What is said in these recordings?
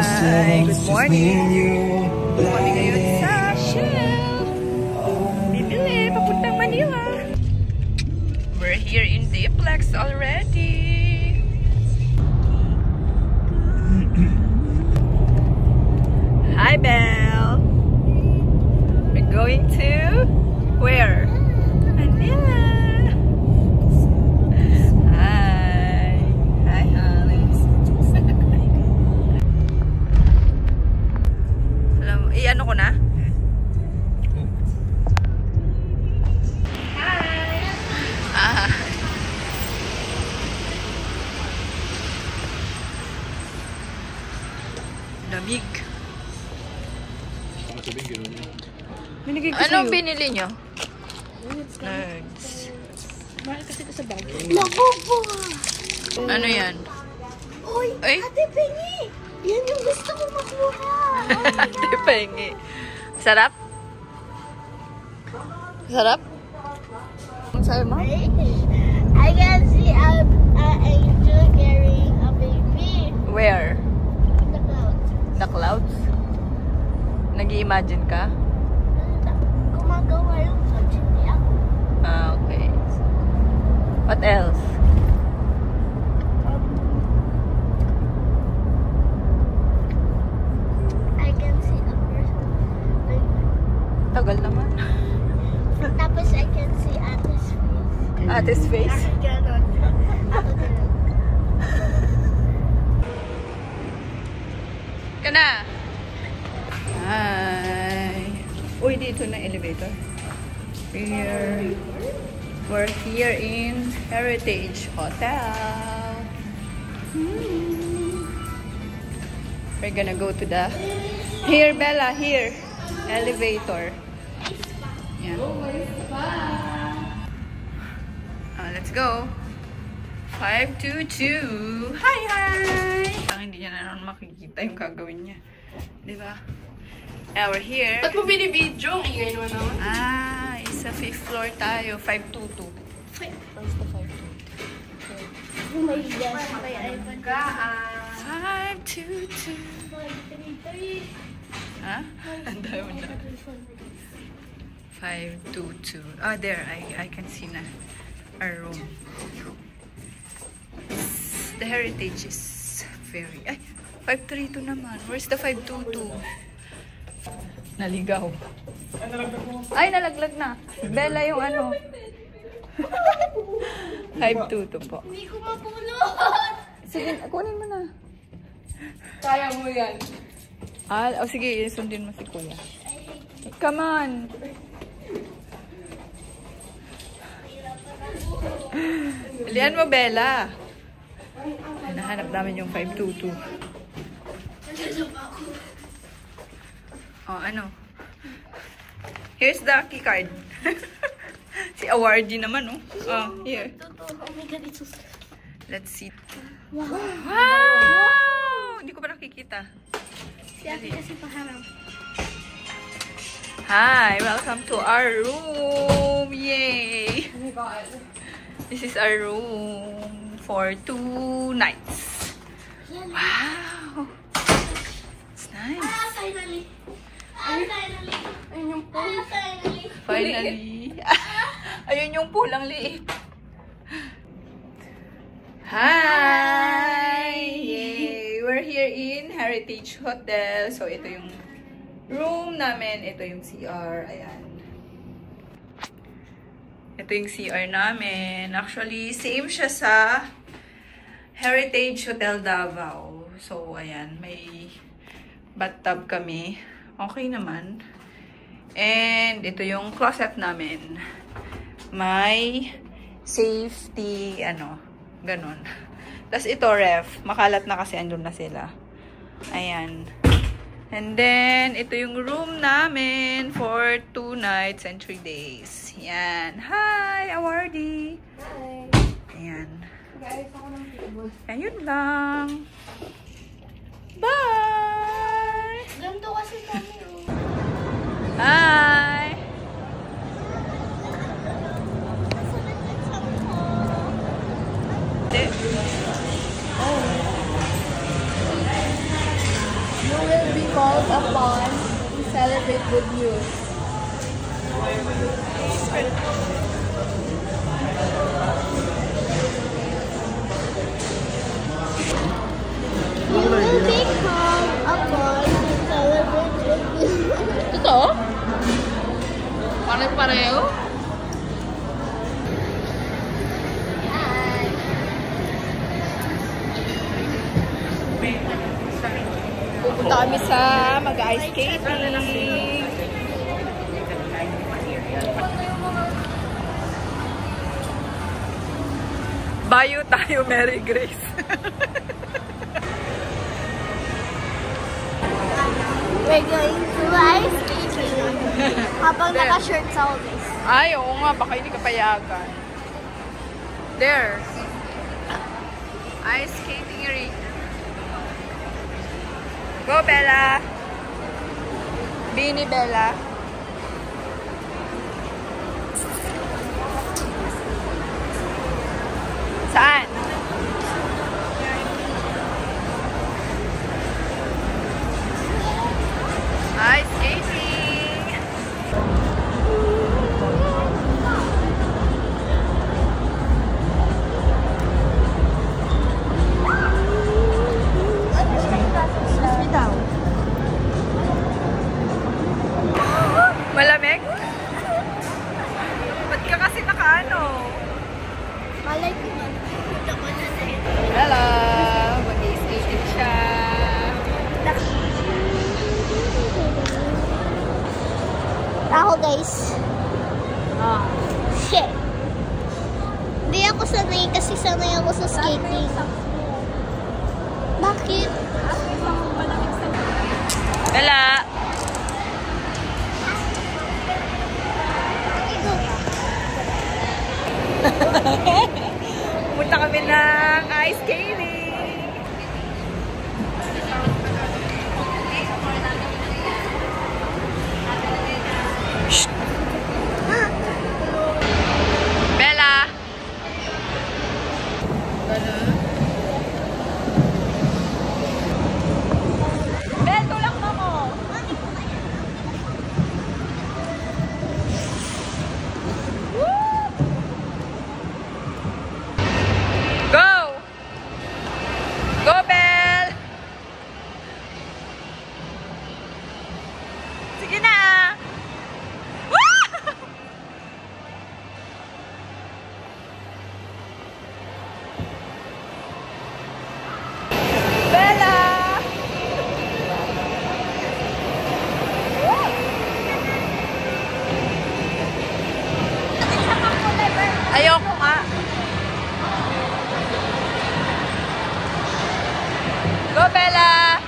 Hi! Good morning! Kami ngayon sa Shell. Bibili, papuntang Manila. We're here in Diplex already. Hi, Belle! We're going to where? Manila! Ano ko na? Hi! Lamig. Anong binili nyo? Nerds. Mahal kasi ito sa bag. Ano yan? Uy! Ate Pengi! Yan yung gusto ko makuha! Ate Pengi. Sarap? Sarap? Ang sayo mo? I can see an angel carrying a baby. Where? In the clouds. The clouds? Nag-i-imagine ka? Gumagawa yung clouds, hindi ako. Ah, okay. What else? I can see a person. Tagal naman. Tapos I can see Ate's face. Ate's face? Ako ganon. Ako ganon. Ka na! Hi! Uy, dito na elevator. We're here in Heritage Hotel. We're gonna go to the... Here, Bella, here. Elevator. Yeah. Let's go. 522. Hi, hi! Hindi niya na naman makikita yung gagawin niya. Diba? We're here. Ba't mo binibidyo? Ingay naman naman. Isa 5th floor tayo. 522. Where's the 522? Oh my gosh, may iPhone. 522. Ha? Ang dami na. 522. Oh, there. I can see na. Our room. The heritage is very... Ay! 532 naman. Where's the 522? Naligaw. Ay, nalaglag na. Bella yung ano. 522 po. Hindi ko mapulot! Sige, kunin mo na. Kaya mo yan. Sige, sundin mo si Kuya. Come on. Bilihan mo, Bella. Hinahanap namin yung 522. Oh, ano? Here's the key card. Si awardee naman, oh. Oh, here. Oh my God, it's so... Let's see. Wow! Wow! Hindi ko pa nakikita. Si ate kasi paharap. Hi! Welcome to our room! Yay! Oh my God. This is our room for 2 nights. Wow! It's nice. Finally! Finally! Ayun yung pool. Finally! Ayun yung pulang liit. Hi! Yay! We're here in Heritage Hotel. So, ito yung room namin. Ito yung CR. Ayan. Ito yung CR namin. Actually, same siya sa Heritage Hotel Davao. So, ayan. May bathtub kami. Okay naman. And, ito yung closet namin. May safety, ganon. Tapos ito, ref. Makalat na kasi andun na sila. Ayan. And then, ito yung room namin for 2 nights and 3 days. Yan. Hi, awardee. Hi. Ayan. Guys, ako ng table. Ayun lang. Bye! Ganito kasi kami, oh. Hi! will be called upon to celebrate good news. You will be called upon to celebrate good news. Totoo? Pare-pareho? Pupunta kami sa mag-ice skating. Bayo tayo, Mary Grace. We're going to ice skating. Habang naka-shirt sa office. Ay, oo nga, baka hindi ka payagan. There. Ice skating ring. Go, Bella. Bini, Bella. Saan? Ice skating. Malamig? Ba't ka kasi nakaano? Malay ko man. Hello! Mag-i-skating siya. Ako guys. Shit. Hindi ako sanay kasi sanay ako sa skating. Bakit? Bella! Punta kami ng ice skating. Shh. Bella! Bella, tulak mo mo! Go! Go, Belle! Sige na! Bella! Ayoko nga. Go, Bella!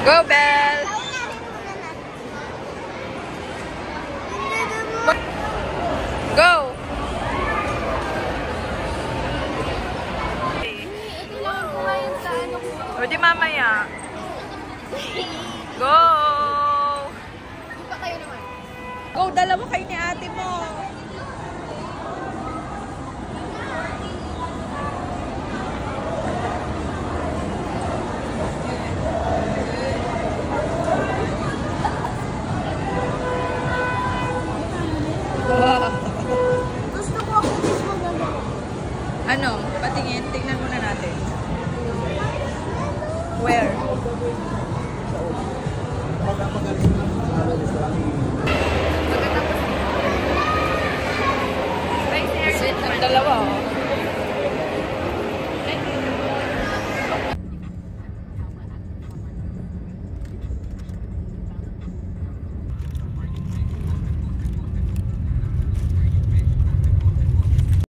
Go, Belle! Go! Kailangan ko ngayon sa ano ko. O di mamaya. Go! Pa kayo naman. Go, dalawa kayo ni ate mo. Gusto ko ako mismo gano'n. Ano? Patingin. Tingnan muna natin. Where?